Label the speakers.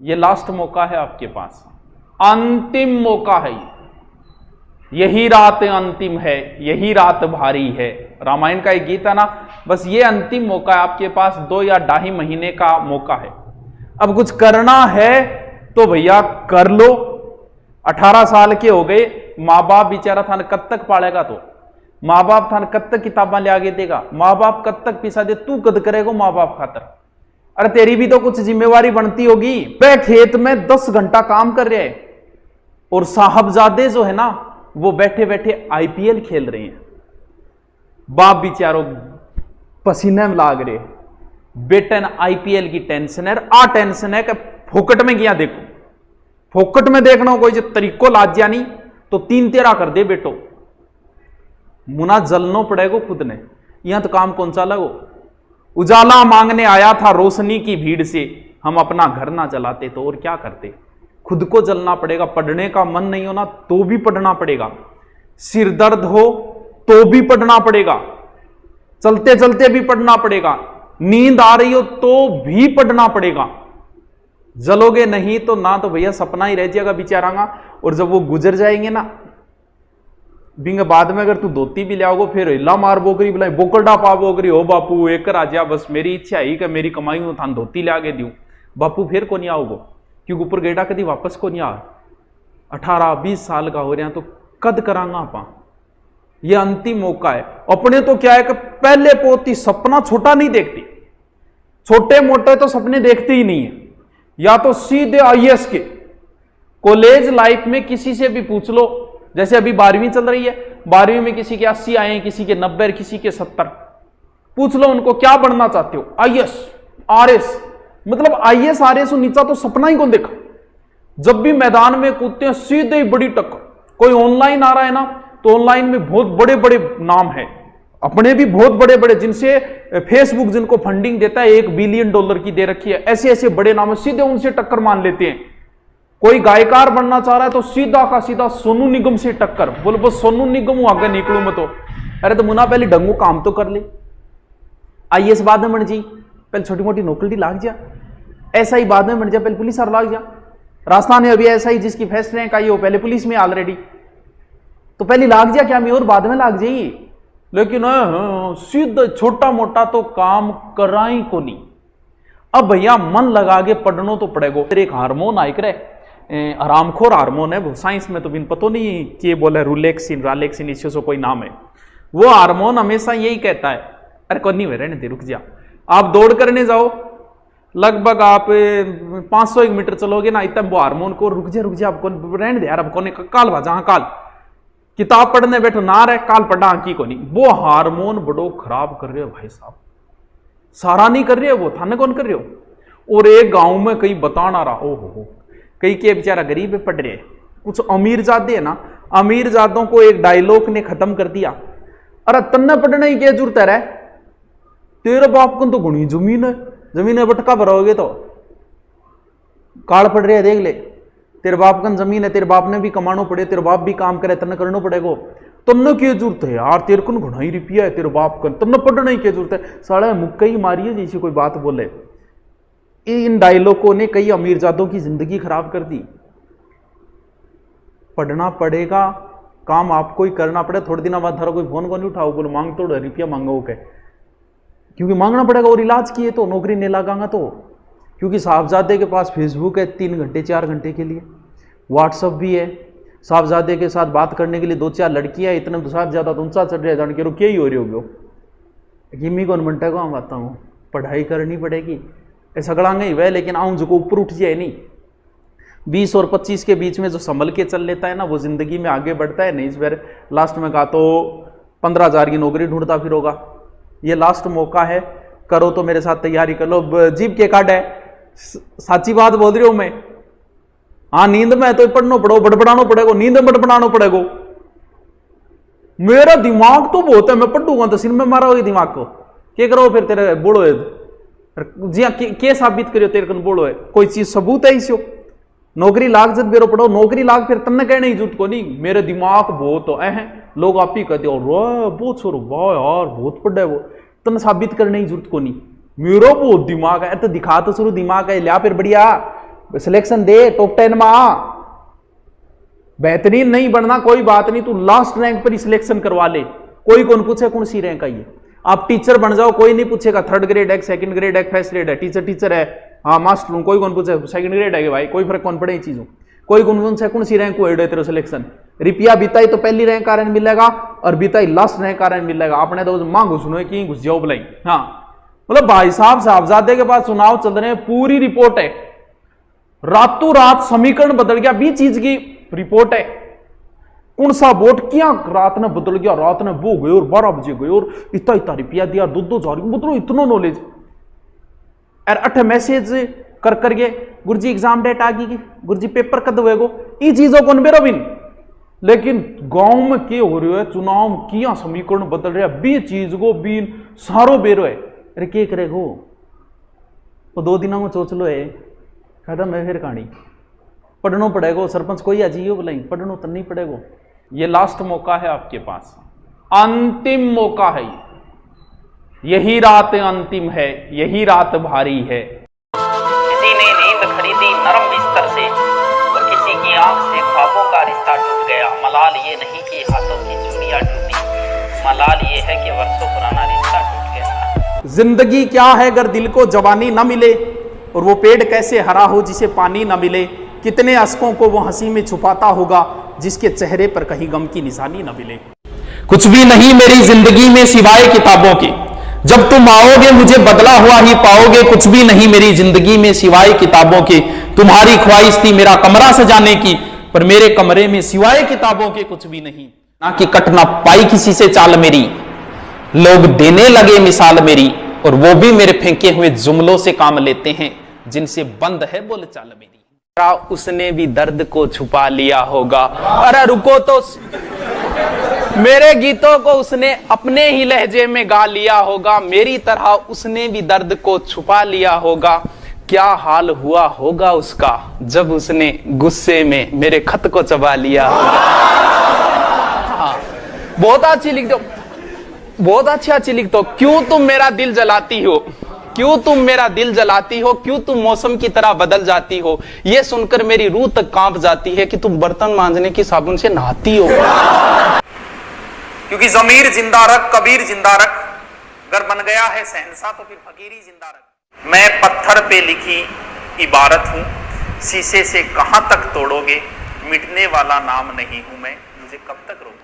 Speaker 1: ये लास्ट मौका है आपके पास, अंतिम मौका है। यही रात अंतिम है, यही रात भारी है। रामायण का एक गीत है ना, बस ये अंतिम मौका है आपके पास। 2 या 2.5 महीने का मौका है। अब कुछ करना है तो भैया कर लो। 18 साल के हो गए, माँ बाप बेचारा थाने कब तक पालेगा? तो माँ बाप थाने कब तक किताबा ले आगे देगा? माँ बाप कब तक पिसा दे? तू कद करेगा माँ बाप खातर? अरे तेरी भी तो कुछ जिम्मेवारी बनती होगी। वह खेत में 10 घंटा काम कर रहे हैं और साहबजादे जो है ना वो बैठे बैठे IPL खेल रहे हैं। बाप बेचारों पसीने में लाग रहे, बेटन IPL की टेंशन है। आ टेंशन है कि फोकट में गया देखो, फोकट में देखना कोई जो तरीको लाज नहीं तो 3 तेरा कर दे बेटो। मुना जलनो पड़ेगा खुद ने। यहां तो काम कौन सा लगो? उजाला मांगने आया था रोशनी की भीड़ से, हम अपना घर ना जलाते तो और क्या करते? खुद को जलना पड़ेगा। पढ़ने का मन नहीं होना तो भी पढ़ना पड़ेगा, सिर दर्द हो तो भी पढ़ना पड़ेगा, चलते चलते भी पढ़ना पड़ेगा, नींद आ रही हो तो भी पढ़ना पड़ेगा। जलोगे नहीं तो ना तो भैया सपना ही रह जाएगा बेचारांगा। और जब वो गुजर जाएंगे ना बिंग बाद में अगर तू धोती भी लाओगे फिर हिला मार बोकरी बुलाई बोकरडा पा बोकरी हो बापू एक राजा बस मेरी इच्छा ही कि मेरी कमाई में थान धोती ला के दूं बापू फिर को नहीं आओगे क्योंकि ऊपर गेड़ा कभी वापस को नहीं आ। 18-20 साल का हो रहा तो कद करांगा आप? ये अंतिम मौका है। अपने तो क्या है कि पहले पोती सपना छोटा नहीं देखती, छोटे मोटे तो सपने देखते ही नहीं है। या तो सीधे IAS के। कॉलेज लाइफ में किसी से भी पूछ लो, जैसे अभी 12वीं चल रही है, 12वीं में किसी के 80 आए, किसी के 90, किसी के 70। पूछ लो उनको क्या बनना चाहते हो? IAS RS। मतलब IAS RS नीचा तो सपना ही कौन देखा। जब भी मैदान में कूदते हैं सीधे ही बड़ी टक्कर। कोई ऑनलाइन आ रहा है ना तो ऑनलाइन में बहुत बड़े बड़े नाम है, अपने भी बहुत बड़े बड़े, जिनसे फेसबुक जिनको फंडिंग देता है $1 बिलियन की दे रखी है, ऐसे ऐसे बड़े नाम है, सीधे उनसे टक्कर मान लेते हैं। कोई गायकार बनना चाह रहा है तो सीधा का सीधा सोनू निगम से टक्कर। बोलो बस सोनू निगम हूं आगे निकलू मैं तो। अरे तो मुना पहले ढंगू काम तो कर ले, IAS बाद में बन जी, पहले छोटी मोटी नौकरी लाग जा, ऐसा ही बाद में बन जा, पहले पुलिस लाग जा। राजस्थान में अभी ऐसा ही जिसकी फर्स्ट रैंक आई हो पहले पुलिस में ऑलरेडी, तो पहले लाग जा क्या मैं और बाद में लाग जाइए। लेकिन सीधा छोटा मोटा तो काम कराई को नहीं। अब भैया मन लगा के पढ़नो तो पड़ेगा। फिर एक हार्मोन आइक रहे आरामखोर हार्मोन है वो, साइंस में तो बिन पतो नहीं कि बोले रूलेक्सिन रालेक्सिन इससे सो कोई नाम है। वो हार्मोन हमेशा यही कहता है अरे कौन नहीं रहने दे रुक जा। आप दौड़ करने जाओ, लगभग आप 500 मीटर चलोगे ना, इतना वो हार्मोन को रुक जा अब कौन रहने दे यार, अब कौन काल भाजा काल किताब पढ़ने बैठो ना रहे काल पढ़ा की को नहीं। वो हार्मोन बड़ो खराब कर रहे हो भाई साहब, सारा नहीं कर रहे हो वो थाने कौन कर रहे हो। और एक गांव में कहीं बताना रहा ओहो कई के बेचारा गरीब है पढ़ रहे हैं, कुछ अमीर जादे है ना, अमीर जादों को एक डायलॉग ने खत्म कर दिया, अरे तन्ने पढ़ने की क्या जरूरत है, तेरे बाप को तो गुणी जमीन है, जमीन है बटका भरोगे तो काल पड़ रहे है देख ले। तेरे बाप का जमीन है, तेरे बाप ने भी कमानो पड़े, तेरे बाप भी काम करे, तन्ने करना पड़ेगा। तन्ने की जरूरत है यार, तेरे को घुना ही रुपया है तेरे बाप का, तन्ने पढ़ने की जरूरत है। साढ़े मुक्का ही मारिए जैसी कोई बात बोले। इन डायलॉगों ने कई अमीरजादों की जिंदगी खराब कर दी। पढ़ना पड़ेगा, काम आपको ही करना पड़ेगा। थोड़े दिन बाद थारा कोई फोन को नहीं उठाओ बोलो मांग तो रुपया मांगो के, क्योंकि मांगना पड़ेगा। और इलाज किए तो नौकरी नहीं लगागा तो, क्योंकि साहबजादे के पास फेसबुक है 3 घंटे 4 घंटे के लिए, व्हाट्सअप भी है, साहबजादे के साथ बात करने के लिए 2-4 लड़कियां, इतने तो साहबजादा तो ऊंचा चढ़ रहे जान के क्या ही हो रही होगी। किमी कौन मिनटा को हम आता हूँ, पढ़ाई करनी पड़ेगी सगड़ांगे ही वह, लेकिन आऊं जो ऊपर उठ जाए नहीं। 20 और 25 के बीच में जो संभल के चल लेता है ना वो जिंदगी में आगे बढ़ता है। नहीं इस बार लास्ट में कहा तो 15,000 की नौकरी ढूंढता फिर होगा। ये लास्ट मौका है, करो तो मेरे साथ तैयारी कर लो। जीप के काट है, साची बात बोल रही हूं मैं। हाँ नींद में तो पढ़ना पड़ो, बड़बड़ाना पड़ेगा, नींद में बड़बड़ाना पड़ेगा। मेरा दिमाग तो बहुत है, मैं पढ़ूंगा तो सिर में मारा होगी दिमाग को। क्या करो फिर तेरे बोलो है जी हाँ के साबित करियो तेरे कन बोलो है, कोई चीज सबूत है इसो। नौकरी लाग जब बेरो पढ़ो, नौकरी लाग फिर तन्ने कहने की जरूरत को नहीं मेरे दिमाग बहुत है। लोग आप ही कहते हो बहुत छोरो वाह यार बहुत पढ़ा है वो, तन्ने साबित करने की जरूरत को नहीं। मेरा बहुत दिमाग है तो दिखा तो शुरू दिमाग है लिया फिर बढ़िया सिलेक्शन दे, टॉप 10 में आ। बेहतरीन नहीं बनना कोई बात नहीं, तू लास्ट रैंक पर ही सिलेक्शन करवा ले, कोई कौन पूछे कौन सी रैंक आई है। आप टीचर बन जाओ, कोई नहीं पूछेगा 3rd ग्रेड है, 2nd ग्रेड है, 1st ग्रेड है, टीचर है, हाँ मास्टर हूं, कोई कौन पूछे 2nd ग्रेड है भाई, कोई फर्क कौन पड़े चीजों, कोई कौन से कौन सी रैंक हुआ तेरे सिलेक्शन। रुपया बीताई तो पहली रैंक कारण मिलेगा और बीताई लास्ट रैंक कारण मिलेगा। आपने तो मांगो सुनो कि घुस जाओ बुलाई। हाँ मतलब भाई साहब साहबजादे के पास चुनाव चल रहे हैं, पूरी रिपोर्ट है, रातों रात समीकरण बदल गया, 20 चीज की रिपोर्ट है। कौन सा वोट क्या रात ने बदल गया, रात ने वो गए और 12 बजे गए और इतना रुपया दिया, 2-2 हजार, मतलब इतना नॉलेज। और 8 मैसेज कर करके गुरुजी एग्जाम डेट आ गई, गुरुजी पेपर कद होएगो, ये चीजों को बेरो बिन। लेकिन गांव में क्या हो रहा है, चुनाव किया समीकरण बदल रहा है, 20 चीज को बिन सारो बेरो है। अरे क्या करेगो, वो 2 दिनों में सोच लो है, खत्म है फिर कहानी। पढ़ना पड़ेगा, सरपंच कोई आ जाइए बोला, पढ़ना तो नहीं पड़ेगा। ये लास्ट मौका है आपके पास, अंतिम मौका है, यही रात अंतिम है, यही रात भारी है।
Speaker 2: किसी ने नींद खरीदी नरम बिस्तर से और किसी की आंख से ख्वाबों का रिश्ता टूट गया। मलाल ये नहीं कि हाथों की चूड़ियां टूटी, मलाल ये है कि वर्षों पुराना रिश्ता टूट गया।
Speaker 1: जिंदगी क्या है अगर दिल को जवानी न मिले, और वो पेड़ कैसे हरा हो जिसे पानी न मिले। कितने अश्कों को वो हंसी में छुपाता होगा जिसके चेहरे पर कहीं गम की निशानी न मिले। कुछ भी नहीं मेरी जिंदगी में सिवाय किताबों के, जब तुम आओगे मुझे बदला हुआ ही पाओगे। कुछ भी नहीं मेरी जिंदगी में सिवाय किताबों के, तुम्हारी ख्वाहिश थी मेरा कमरा सजाने की, पर मेरे कमरे में सिवाय किताबों के कुछ भी नहीं। ना कि कट ना पाई किसी से चाल मेरी, लोग देने लगे मिसाल मेरी, और वो भी मेरे फेंके हुए जुमलों से काम लेते हैं जिनसे बंद है बोलचाल मेरी। उसने भी दर्द को छुपा लिया होगा, अरे रुको तो, मेरे गीतों को उसने अपने ही लहजे में गा लिया होगा, मेरी तरह उसने भी दर्द को छुपा लिया होगा। क्या हाल हुआ होगा उसका जब उसने गुस्से में मेरे खत को चबा लिया होगा। हाँ, बहुत अच्छी लिख दो, बहुत अच्छी लिख दो। क्यों तुम मेरा दिल जलाती हो, क्यों तुम मेरा दिल जलाती हो, क्यों तुम मौसम की तरह बदल जाती हो, यह सुनकर मेरी रूह तक कांप जाती है कि तुम बर्तन मांजने की साबुन से नहाती हो।
Speaker 3: क्योंकि ज़मीर जिंदा रख, कबीर जिंदा रख, अगर बन गया है शहंशाह तो फिर फकीरी जिंदा रख। मैं पत्थर पे लिखी इबारत हूँ, शीशे से कहां तक तोड़ोगे, मिटने वाला नाम नहीं हूं मैं, मुझे कब तक रोकोगे।